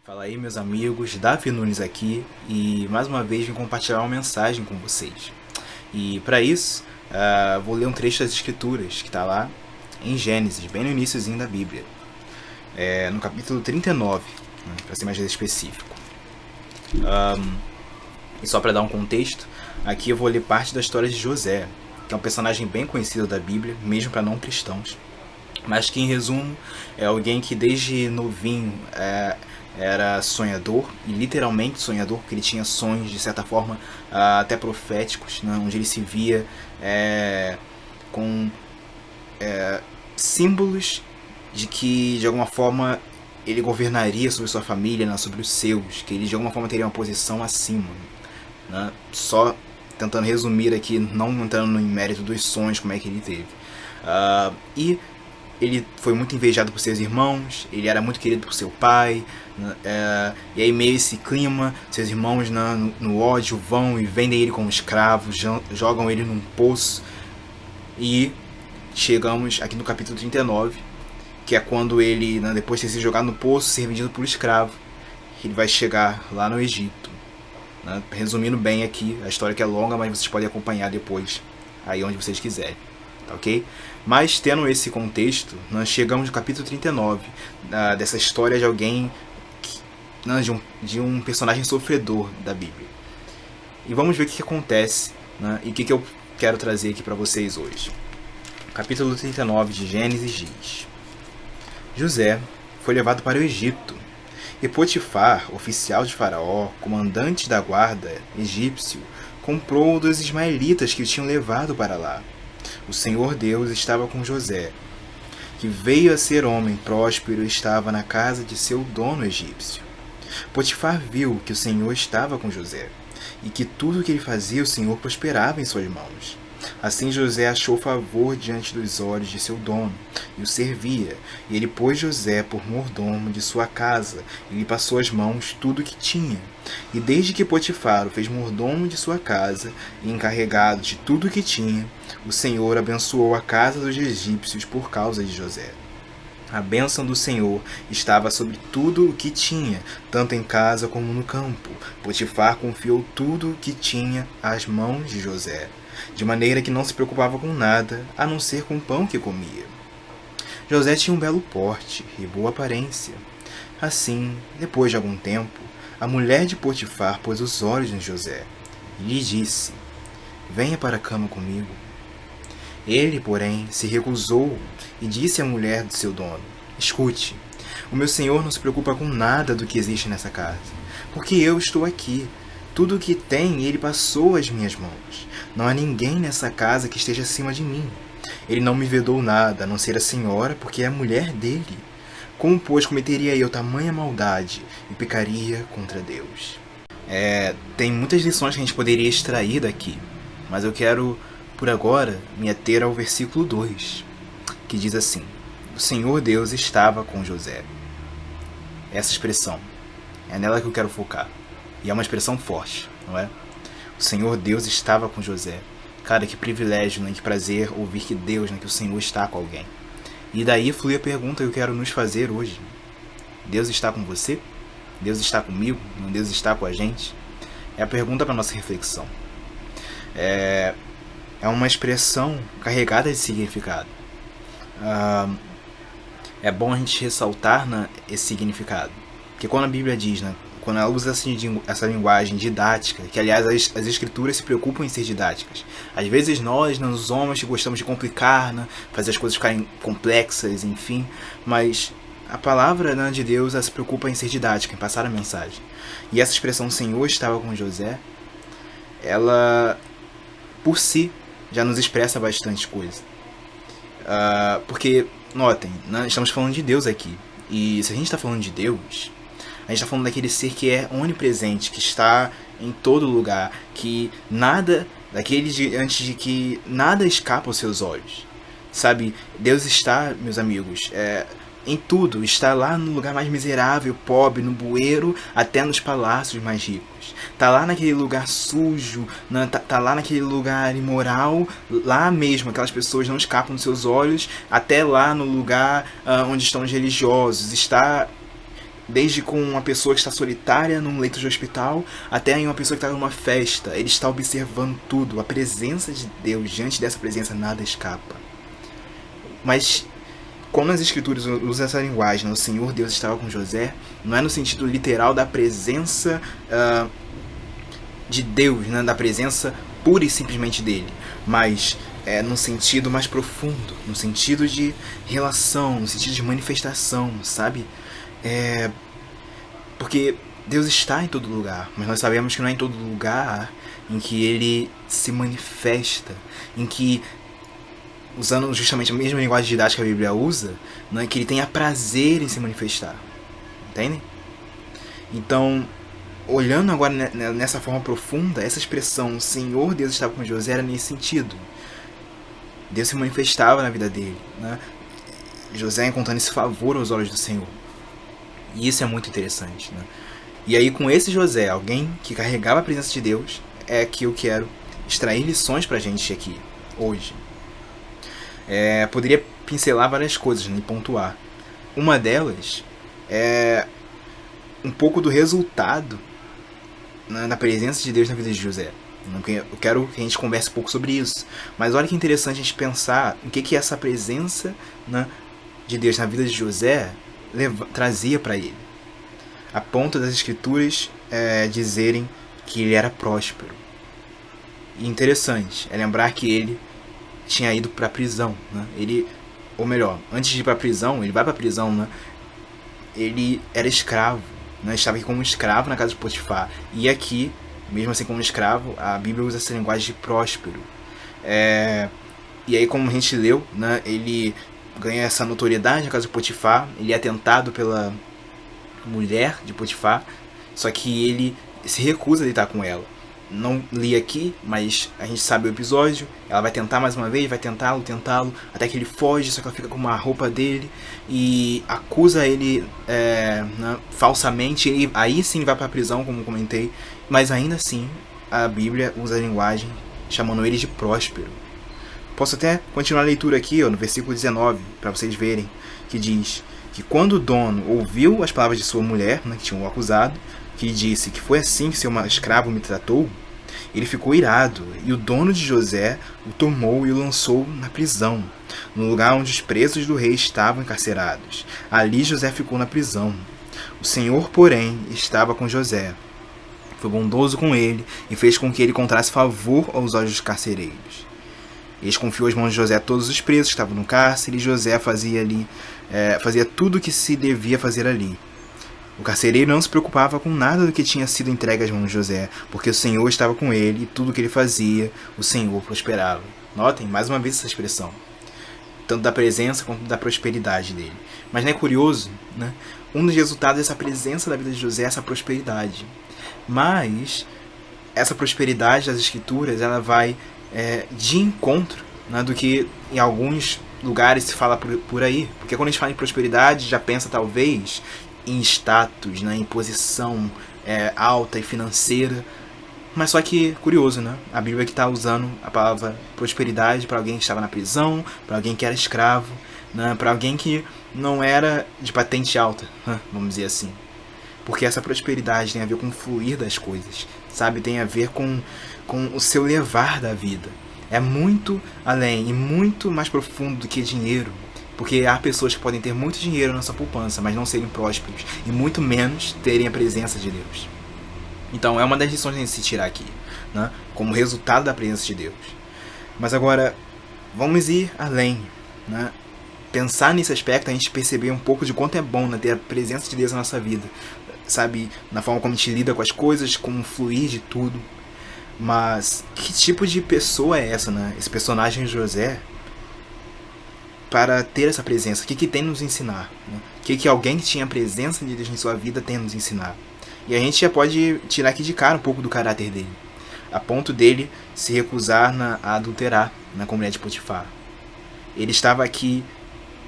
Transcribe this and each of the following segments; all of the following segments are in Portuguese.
Fala aí, meus amigos, Davi Nunes aqui e mais uma vez vim compartilhar uma mensagem com vocês. E para isso, vou ler um trecho das Escrituras que está lá em Gênesis, bem no iníciozinho da Bíblia, no capítulo 39, para ser mais específico. E só para dar um contexto, aqui eu vou ler parte da história de José, que é um personagem bem conhecido da Bíblia, mesmo para não cristãos, mas que em resumo é alguém que desde novinho era sonhador, e literalmente sonhador, porque ele tinha sonhos de certa forma até proféticos, né, onde ele se via com símbolos de que de alguma forma ele governaria sobre sua família, né, sobre os seus, que ele de alguma forma teria uma posição acima, né? Só tentando resumir aqui, não entrando em mérito dos sonhos, como é que ele teve. E ele foi muito invejado por seus irmãos, ele era muito querido por seu pai, e aí meio esse clima, seus irmãos no ódio vão e vendem ele como escravo, jogam ele num poço, e chegamos aqui no capítulo 39, que é quando ele, depois de ter sido jogado no poço, ser vendido por escravo, ele vai chegar lá no Egito. Resumindo bem aqui, a história que é longa, mas vocês podem acompanhar depois, aí onde vocês quiserem. Ok? Mas tendo esse contexto, nós chegamos no capítulo 39 dessa história de alguém, de um personagem sofredor da Bíblia. E vamos ver o que acontece, e o que eu quero trazer aqui para vocês hoje. Capítulo 39 de Gênesis diz: José foi levado para o Egito, e Potifar, oficial de Faraó, comandante da guarda egípcio, comprou dos ismaelitas que o tinham levado para lá. O Senhor Deus estava com José, que veio a ser homem próspero e estava na casa de seu dono egípcio. Potifar viu que o Senhor estava com José, e que tudo o que ele fazia o Senhor prosperava em suas mãos. Assim José achou favor diante dos olhos de seu dono, e o servia, e ele pôs José por mordomo de sua casa, e lhe passou às mãos tudo o que tinha. E desde que Potifar o fez mordomo de sua casa, e encarregado de tudo o que tinha, o Senhor abençoou a casa dos egípcios por causa de José. A bênção do Senhor estava sobre tudo o que tinha, tanto em casa como no campo. Potifar confiou tudo o que tinha às mãos de José, de maneira que não se preocupava com nada, a não ser com o pão que comia. José tinha um belo porte e boa aparência. Assim, depois de algum tempo, a mulher de Potifar pôs os olhos em José e lhe disse: Venha para a cama comigo. Ele, porém, se recusou e disse à mulher do seu dono: Escute, o meu senhor não se preocupa com nada do que existe nessa casa, porque eu estou aqui. Tudo o que tem ele passou às minhas mãos. Não há ninguém nessa casa que esteja acima de mim. Ele não me vedou nada, a não ser a senhora, porque é a mulher dele. Como, pois, cometeria eu tamanha maldade e pecaria contra Deus? Tem muitas lições que a gente poderia extrair daqui, mas eu quero, por agora, me ater ao versículo 2, que diz assim: O Senhor Deus estava com José. Essa expressão, é nela que eu quero focar. E é uma expressão forte, não é? O Senhor Deus estava com José. Cara, que privilégio, que prazer ouvir que Deus, que o Senhor está com alguém. E daí flui a pergunta que eu quero nos fazer hoje. Deus está com você? Deus está comigo? Deus está com a gente? É a pergunta para nossa reflexão. É uma expressão carregada de significado. É bom a gente ressaltar esse significado. Porque quando a Bíblia diz, quando ela usa essa linguagem didática, que aliás as escrituras se preocupam em ser didáticas. Às vezes nós, os homens, gostamos de complicar, fazer as coisas ficarem complexas, enfim. Mas a palavra de Deus ela se preocupa em ser didática, em passar a mensagem. E essa expressão Senhor estava com José, ela por si já nos expressa bastante coisa. Porque, notem, estamos falando de Deus aqui. E se a gente está falando de Deus, a gente está falando daquele ser que é onipresente, que está em todo lugar, que nada, antes de que nada escapa aos seus olhos. Sabe, Deus está, meus amigos, em tudo, está lá no lugar mais miserável, pobre, no bueiro, até nos palácios mais ricos. Está lá naquele lugar sujo, tá lá naquele lugar imoral, lá mesmo, aquelas pessoas não escapam dos seus olhos, até lá no lugar onde estão os religiosos, está Desde com uma pessoa que está solitária num leito de hospital, até em uma pessoa que está numa festa. Ele está observando tudo. A presença de Deus, diante dessa presença nada escapa. Mas quando as escrituras usam essa linguagem, o Senhor Deus estava com José, não é no sentido literal da presença de Deus, né? Da presença pura e simplesmente dele, mas no sentido mais profundo, no sentido de relação, no sentido de manifestação, sabe? Porque Deus está em todo lugar, mas nós sabemos que não é em todo lugar em que Ele se manifesta, em que, usando justamente a mesma linguagem didática que a Bíblia usa, né, que Ele tenha prazer em se manifestar. Entendem? Então, olhando agora nessa forma profunda, essa expressão Senhor Deus estava com José era nesse sentido. Deus se manifestava na vida dele, né? José encontrando esse favor aos olhos do Senhor. E isso é muito interessante, né? E aí, com esse José, alguém que carregava a presença de Deus, é que eu quero extrair lições pra gente aqui, hoje. Poderia pincelar várias coisas, né, e pontuar. Uma delas é um pouco do resultado, né, da presença de Deus na vida de José. Eu quero que a gente converse um pouco sobre isso. Mas olha que interessante a gente pensar em que essa presença, né, de Deus na vida de José trazia para ele, a ponto das escrituras dizerem que ele era próspero. E interessante é lembrar que ele tinha ido para a prisão, né? Ou melhor, antes de ir para a prisão, ele vai para a prisão, né? Ele era escravo, né? Estava aqui como escravo na casa de Potifar. E aqui, mesmo assim como escravo, a Bíblia usa essa linguagem de próspero. E aí, como a gente leu, né? Ele ganha essa notoriedade na casa de Potifar. Ele é tentado pela mulher de Potifar, só que ele se recusa a deitar com ela. Não li aqui, mas a gente sabe o episódio. Ela vai tentar mais uma vez, vai tentá-lo, até que ele foge, só que ela fica com uma roupa dele e acusa ele né, falsamente. E aí sim vai para a prisão, como comentei, mas ainda assim a Bíblia usa a linguagem chamando ele de próspero. Posso até continuar a leitura aqui, no versículo 19, para vocês verem, que diz que quando o dono ouviu as palavras de sua mulher, né, que tinham o acusado, que disse que foi assim que seu escravo me tratou, ele ficou irado, e o dono de José o tomou e o lançou na prisão, no lugar onde os presos do rei estavam encarcerados. Ali José ficou na prisão. O Senhor, porém, estava com José. Foi bondoso com ele e fez com que ele encontrasse favor aos olhos dos carcereiros. Eles confiou às mãos de José todos os presos que estavam no cárcere, e José fazia tudo o que se devia fazer ali. O carcereiro não se preocupava com nada do que tinha sido entregue às mãos de José, porque o Senhor estava com ele e tudo o que ele fazia, o Senhor prosperava. Notem, mais uma vez essa expressão, tanto da presença quanto da prosperidade dele. Mas não é curioso, né? Um dos resultados dessa presença da vida de José é essa prosperidade. Mas essa prosperidade das escrituras, ela vai de encontro, né, do que em alguns lugares se fala por aí. Porque quando a gente fala em prosperidade, já pensa talvez em status, né, em posição alta e financeira. Mas só que, curioso, né? A Bíblia que está usando a palavra prosperidade para alguém que estava na prisão, para alguém que era escravo, né, para alguém que não era de patente alta, vamos dizer assim. Porque essa prosperidade tem a ver com o fluir das coisas, sabe? Tem a ver com o seu levar da vida. É muito além e muito mais profundo do que dinheiro. Porque há pessoas que podem ter muito dinheiro na sua poupança, mas não serem prósperos, e muito menos terem a presença de Deus. Então é uma das lições que a gente se tirar aqui, né? Como resultado da presença de Deus. Mas agora, vamos ir além, né? Pensar nesse aspecto, a gente perceber um pouco de quanto é bom, né, ter a presença de Deus na nossa vida, sabe? Na forma como a gente lida com as coisas, como fluir de tudo. Mas que tipo de pessoa é essa, né? Esse personagem José, para ter essa presença? O que tem a nos ensinar, né? O que alguém que tinha a presença de Deus em sua vida tem a nos ensinar? E a gente já pode tirar aqui de cara um pouco do caráter dele, a ponto dele se recusar a adulterar com a mulher de Potifar. Ele estava aqui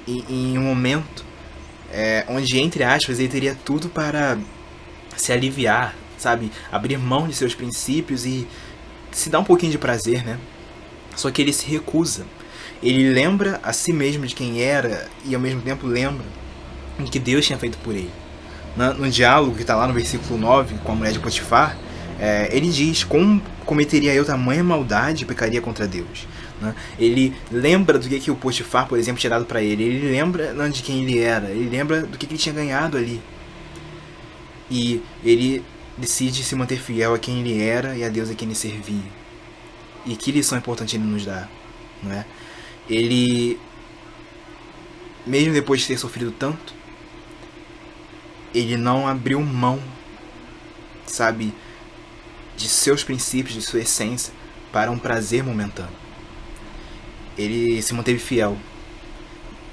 em um momento onde, entre aspas, ele teria tudo para se aliviar, sabe? Abrir mão de seus princípios e se dar um pouquinho de prazer, né? Só que ele se recusa. Ele lembra a si mesmo de quem era e ao mesmo tempo lembra o que Deus tinha feito por ele. No diálogo que está lá no versículo 9 com a mulher de Potifar, ele diz: como cometeria eu tamanha maldade e pecaria contra Deus? Ele lembra do que o Potifar, por exemplo, tinha dado para ele. Ele lembra de quem ele era. Ele lembra do que ele tinha ganhado ali. E ele decide se manter fiel a quem ele era e a Deus a quem ele servia. E que lição importante ele nos dá, não é? Ele, mesmo depois de ter sofrido tanto, ele não abriu mão, sabe, de seus princípios, de sua essência, para um prazer momentâneo. Ele se manteve fiel.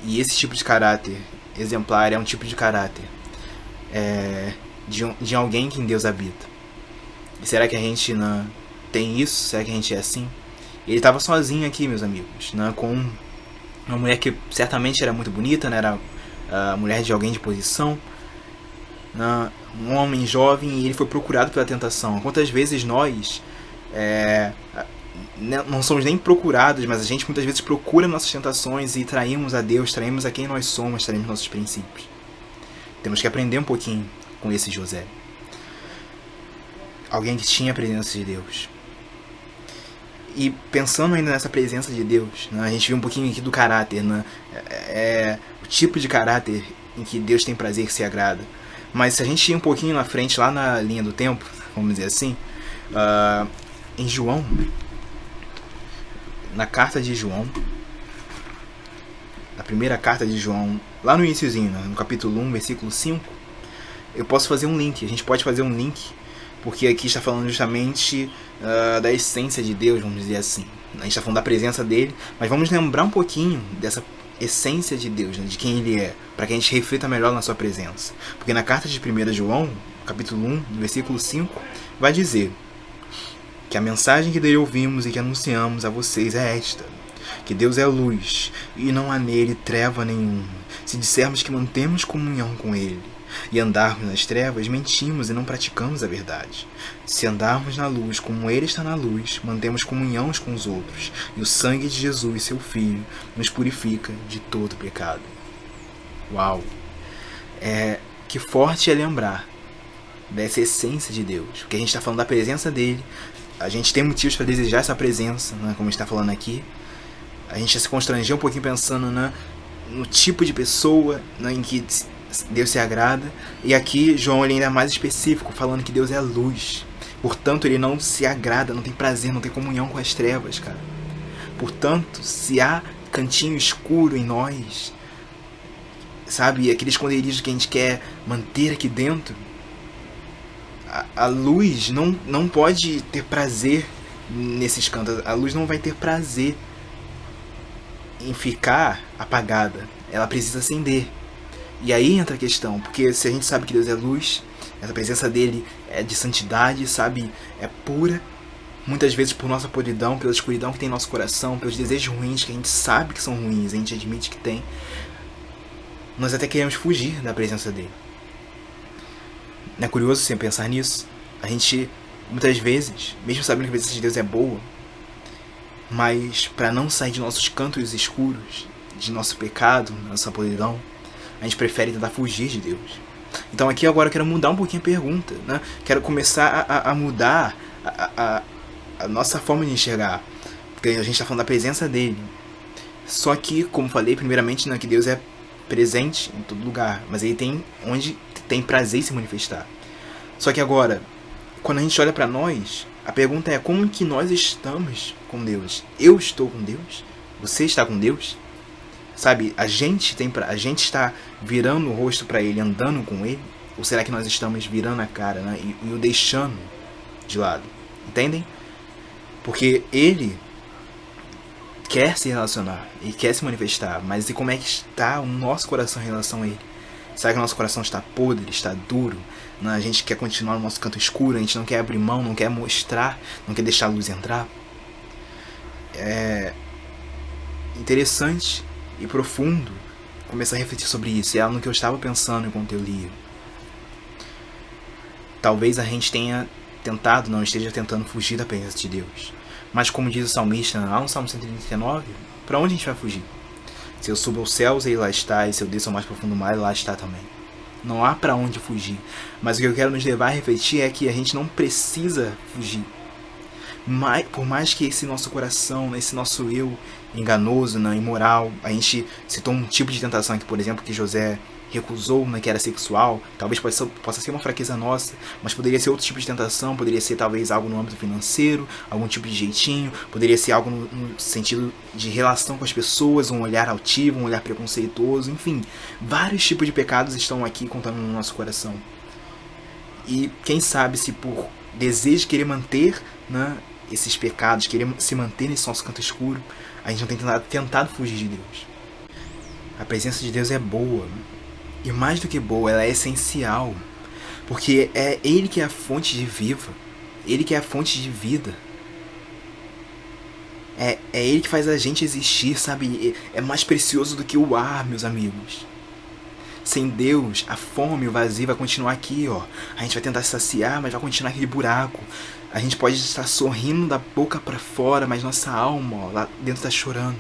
E esse tipo de caráter exemplar é um tipo de caráter de alguém que em Deus habita. E será que a gente não tem isso? Será que a gente é assim? Ele estava sozinho aqui, meus amigos, com uma mulher que certamente era muito bonita, era a mulher de alguém de posição, um homem jovem, e ele foi procurado pela tentação. Quantas vezes nós não somos nem procurados, mas a gente muitas vezes procura nossas tentações e traímos a Deus, traímos a quem nós somos, traímos nossos princípios. Temos que aprender um pouquinho com esse José. Alguém que tinha a presença de Deus. E pensando ainda nessa presença de Deus, a gente viu um pouquinho aqui do caráter, o tipo de caráter em que Deus tem prazer, que se agrada. Mas se a gente ir um pouquinho na frente, lá na linha do tempo, vamos dizer assim, em João, na carta de João, na primeira carta de João, lá no iniciozinho, no capítulo 1, versículo 5, eu posso fazer um link, a gente pode fazer um link, porque aqui está falando justamente da essência de Deus, vamos dizer assim. A gente está falando da presença dele, mas vamos lembrar um pouquinho dessa essência de Deus, de quem ele é, para que a gente reflita melhor na sua presença. Porque na carta de 1 João, capítulo 1, versículo 5, vai dizer que a mensagem que dele ouvimos e que anunciamos a vocês é esta: que Deus é luz e não há nele treva nenhuma. Se dissermos que mantemos comunhão com ele e andarmos nas trevas, mentimos e não praticamos a verdade. Se andarmos na luz como ele está na luz, mantemos comunhão uns com os outros, e o sangue de Jesus, seu Filho, nos purifica de todo pecado. Uau! Que forte é lembrar dessa essência de Deus, porque a gente está falando da presença dele. A gente tem motivos para desejar essa presença, como a gente está falando aqui. A gente se constrangeu um pouquinho pensando no tipo de pessoa em que Deus se agrada. E aqui João ele ainda é mais específico, falando que Deus é luz. Portanto, ele não se agrada, não tem prazer, não tem comunhão com as trevas, cara. Portanto, se há cantinho escuro em nós, sabe, aquele esconderijo que a gente quer manter aqui dentro, a luz não pode ter prazer nesses cantos. A luz não vai ter prazer em ficar apagada. Ela precisa acender. E aí entra a questão, porque se a gente sabe que Deus é luz, essa presença dele é de santidade, sabe, é pura, muitas vezes por nossa podridão, pela escuridão que tem em nosso coração, pelos desejos ruins que a gente sabe que são ruins, a gente admite que tem, nós até queremos fugir da presença dele. Não é curioso você pensar nisso? A gente, muitas vezes, mesmo sabendo que a presença de Deus é boa, mas para não sair de nossos cantos escuros, de nosso pecado, nossa podridão, a gente prefere tentar fugir de Deus. Então aqui agora eu quero mudar um pouquinho a pergunta, Quero começar a mudar a nossa forma de enxergar, porque a gente está falando da presença dele. Só que, como falei, primeiramente, que Deus é presente em todo lugar, mas ele tem onde tem prazer em se manifestar. Só que agora, quando a gente olha para nós, a pergunta é: como que nós estamos com Deus? Eu estou com Deus? Você está com Deus? Sabe, a gente está virando o rosto para ele, andando com ele? Ou será que nós estamos virando a cara, e o deixando de lado? Entendem? Porque ele quer se relacionar, ele quer se manifestar, mas e como é que está o nosso coração em relação a ele? Será que o nosso coração está podre, está duro? A gente quer continuar no nosso canto escuro, a gente não quer abrir mão, não quer mostrar, não quer deixar a luz entrar? É interessante e profundo começar a refletir sobre isso. É algo que eu estava pensando enquanto eu lia. Talvez a gente tenha tentado, não esteja tentando fugir da presença de Deus. Mas como diz o salmista lá no Salmo 139, para onde a gente vai fugir? Se eu subo aos céus, ele lá está, e se eu desço ao mais profundo mar, ele lá está também. Não há para onde fugir. Mas o que eu quero nos levar a refletir é que a gente não precisa fugir. Por mais que esse nosso coração, esse nosso eu enganoso, imoral, a gente citou um tipo de tentação aqui, por exemplo, que José recusou, que era sexual, talvez possa ser uma fraqueza nossa, mas poderia ser outro tipo de tentação, poderia ser talvez algo no âmbito financeiro, algum tipo de jeitinho, poderia ser algo no sentido de relação com as pessoas, um olhar altivo, um olhar preconceituoso, enfim, vários tipos de pecados estão aqui contando no nosso coração. E quem sabe se por desejo de querer manter, esses pecados, querer se manter nesse nosso canto escuro, a gente não tem tentado fugir de Deus. A presença de Deus é boa, e mais do que boa, ela é essencial, porque é Ele que é a fonte de viva, Ele que é a fonte de vida. É Ele que faz a gente existir, sabe? É mais precioso do que o ar, meus amigos. Sem Deus, a fome, o vazio vai continuar aqui, ó. A gente vai tentar se saciar, mas vai continuar aquele buraco. A gente pode estar sorrindo da boca para fora, mas nossa alma, ó, lá dentro tá chorando,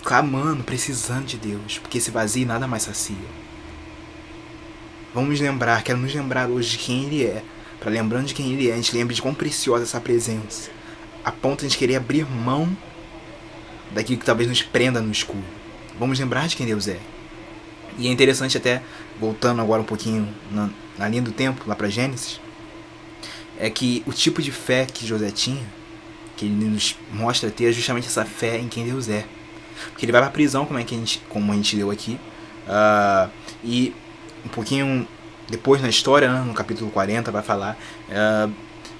clamando, precisando de Deus, porque esse vazio nada mais sacia. Vamos lembrar, quero nos lembrar hoje de quem Ele é. Para lembrando de quem Ele é, a gente lembra de quão preciosa essa presença, a ponto de a gente querer abrir mão daquilo que talvez nos prenda no escuro. Vamos lembrar de quem Deus é. E é interessante até, voltando agora um pouquinho na linha do tempo, lá para Gênesis, é que o tipo de fé que José tinha, que ele nos mostra ter, é justamente essa fé em quem Deus é. Porque ele vai para a prisão, como a gente leu aqui, e um pouquinho depois na história, no capítulo 40, vai falar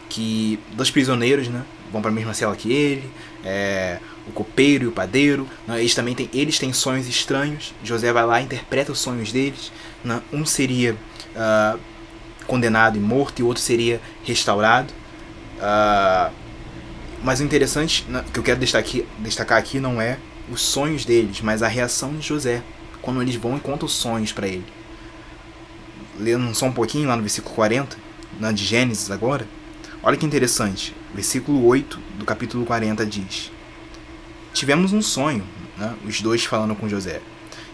que 2 prisioneiros vão para a mesma cela que ele, o copeiro e o padeiro, eles têm sonhos estranhos. José vai lá e interpreta os sonhos deles. Um seria condenado e morto, e o outro seria restaurado. Mas o interessante, que eu quero destacar aqui não é os sonhos deles, mas a reação de José, quando eles vão e contam os sonhos para ele. Lendo só um pouquinho lá no versículo 40, de Gênesis agora, olha que interessante. Versículo 8 do capítulo 40 diz: tivemos um sonho, os 2 falando com José,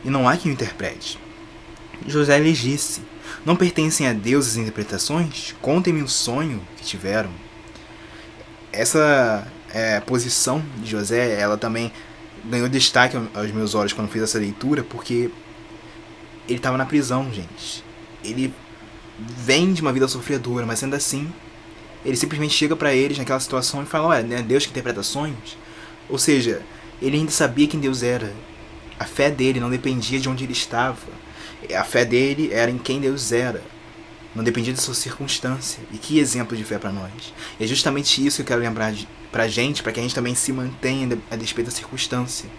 e não há quem o interprete. José lhes disse: não pertencem a Deus as interpretações? Contem-me o sonho que tiveram. Essa posição de José, ela também ganhou destaque aos meus olhos quando fiz essa leitura, porque ele estava na prisão, gente. Ele vem de uma vida sofredora, mas ainda assim, ele simplesmente chega para eles naquela situação e fala: olha, é Deus que interpreta sonhos? Ou seja, ele ainda sabia quem Deus era. A fé dele não dependia de onde ele estava. A fé dele era em quem Deus era. Não dependia de sua circunstância. E que exemplo de fé para nós. E é justamente isso que eu quero lembrar pra gente, para que a gente também se mantenha a despeito da circunstância.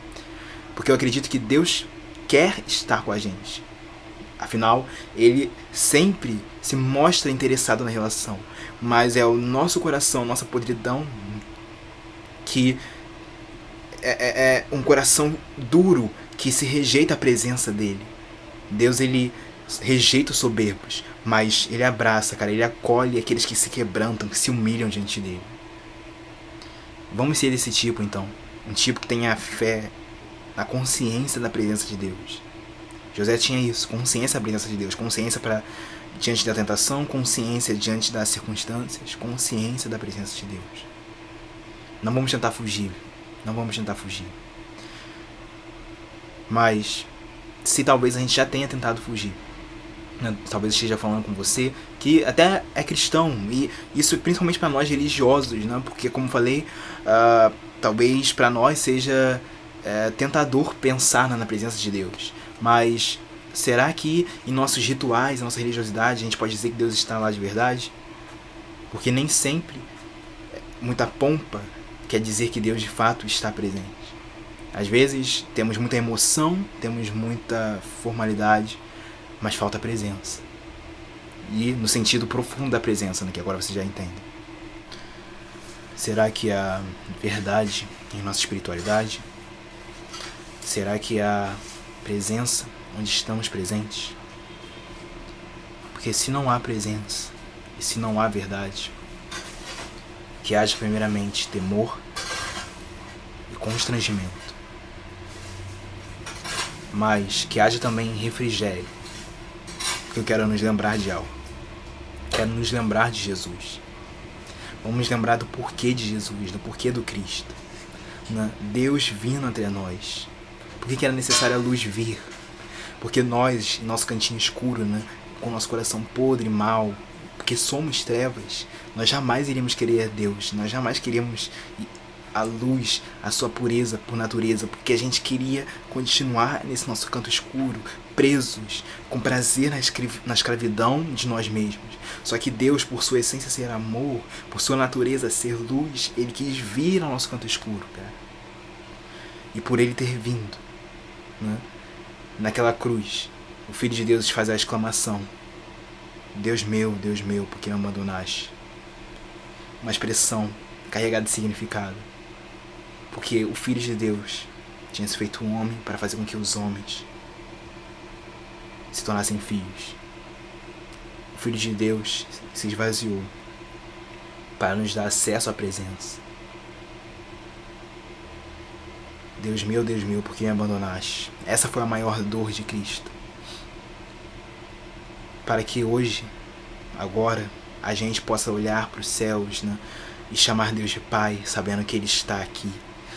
Porque eu acredito que Deus quer estar com a gente. Afinal, Ele sempre se mostra interessado na relação. Mas é o nosso coração, nossa podridão, que é um coração duro, que se rejeita a presença dele. Deus, Ele rejeita os soberbos, mas Ele abraça, Ele acolhe aqueles que se quebrantam, que se humilham diante dele. Vamos ser desse tipo, então. Um tipo que tenha a fé, a consciência da presença de Deus. José tinha isso, consciência da presença de Deus, consciência diante da tentação, consciência diante das circunstâncias, consciência da presença de Deus. Não vamos tentar fugir, Mas, se talvez a gente já tenha tentado fugir, talvez esteja falando com você que até é cristão, e isso principalmente para nós religiosos, porque, como falei, talvez para nós seja tentador pensar na presença de Deus. Mas será que em nossos rituais, em nossa religiosidade, a gente pode dizer que Deus está lá de verdade? Porque nem sempre muita pompa quer dizer que Deus de fato está presente. Às vezes temos muita emoção, temos muita formalidade, mas falta presença. E no sentido profundo da presença, que agora você já entende. Será que há verdade em nossa espiritualidade? Será que há presença onde estamos presentes? Porque se não há presença e se não há verdade, que haja primeiramente temor e constrangimento, mas que haja também refrigério, porque Porque eu quero nos lembrar de algo. Quero nos lembrar de Jesus. Vamos lembrar do porquê de Jesus, do porquê do Cristo. Deus vindo entre nós. Por que era necessária a luz vir? Porque nós, nosso cantinho escuro, com nosso coração podre e mau, porque somos trevas, nós jamais iríamos querer Deus, nós jamais queríamos a luz, a sua pureza por natureza, porque a gente queria continuar nesse nosso canto escuro, presos, com prazer na escravidão de nós mesmos. Só que Deus, por sua essência ser amor, por sua natureza ser luz, Ele quis vir ao nosso canto escuro, cara. E por Ele ter vindo, naquela cruz, o Filho de Deus faz a exclamação: Deus meu, por que me abandonaste? Uma expressão carregada de significado. Porque o Filho de Deus tinha se feito um homem para fazer com que os homens se tornassem filhos. O Filho de Deus se esvaziou para nos dar acesso à presença. Deus meu, por que me abandonaste? Essa foi a maior dor de Cristo. Para que hoje, agora, a gente possa olhar para os céus, e chamar Deus de Pai, sabendo que Ele está aqui,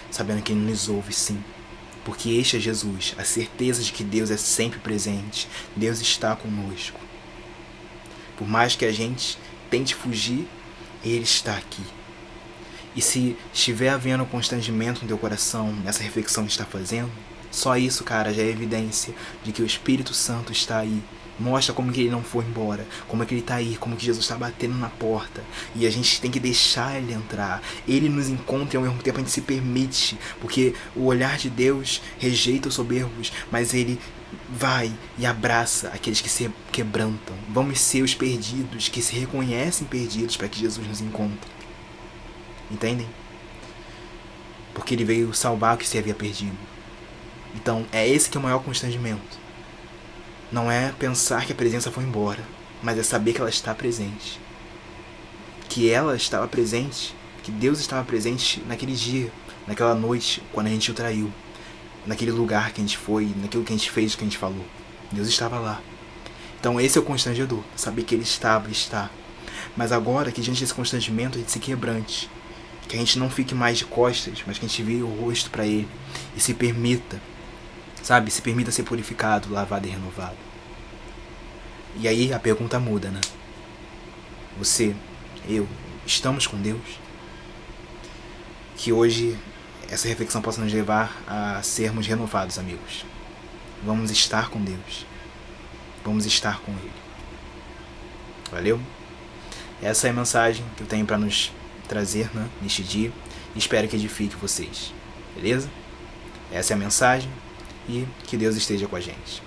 sabendo que Ele nos ouve sim. Porque este é Jesus, a certeza de que Deus é sempre presente, Deus está conosco. Por mais que a gente tente fugir, Ele está aqui. E se estiver havendo constrangimento no teu coração, nessa reflexão que está fazendo, só isso, cara, já é evidência de que o Espírito Santo está aí. Mostra como que Ele não foi embora, como é que Ele está aí, como que Jesus está batendo na porta. E a gente tem que deixar Ele entrar. Ele nos encontra e ao mesmo tempo a gente se permite. Porque o olhar de Deus rejeita os soberbos, mas Ele vai e abraça aqueles que se quebrantam. Vamos ser os perdidos, que se reconhecem perdidos, para que Jesus nos encontre. Entendem? Porque Ele veio salvar o que se havia perdido. Então é esse que é o maior constrangimento. Não é pensar que a presença foi embora, mas é saber que ela está presente. Que ela estava presente, que Deus estava presente naquele dia, naquela noite, quando a gente o traiu. Naquele lugar que a gente foi, naquilo que a gente fez, que a gente falou. Deus estava lá. Então esse é o constrangedor, saber que Ele estava e está. Mas agora que diante desse constrangimento a gente se quebrante. Que a gente não fique mais de costas, mas que a gente vire o rosto para Ele e se permita. Sabe? Se permita ser purificado, lavado e renovado. E aí a pergunta muda, Você, eu, estamos com Deus? Que hoje essa reflexão possa nos levar a sermos renovados, amigos. Vamos estar com Deus. Vamos estar com Ele. Valeu? Essa é a mensagem que eu tenho para nos trazer, neste dia. E espero que edifique vocês. Beleza? Essa é a mensagem. E que Deus esteja com a gente.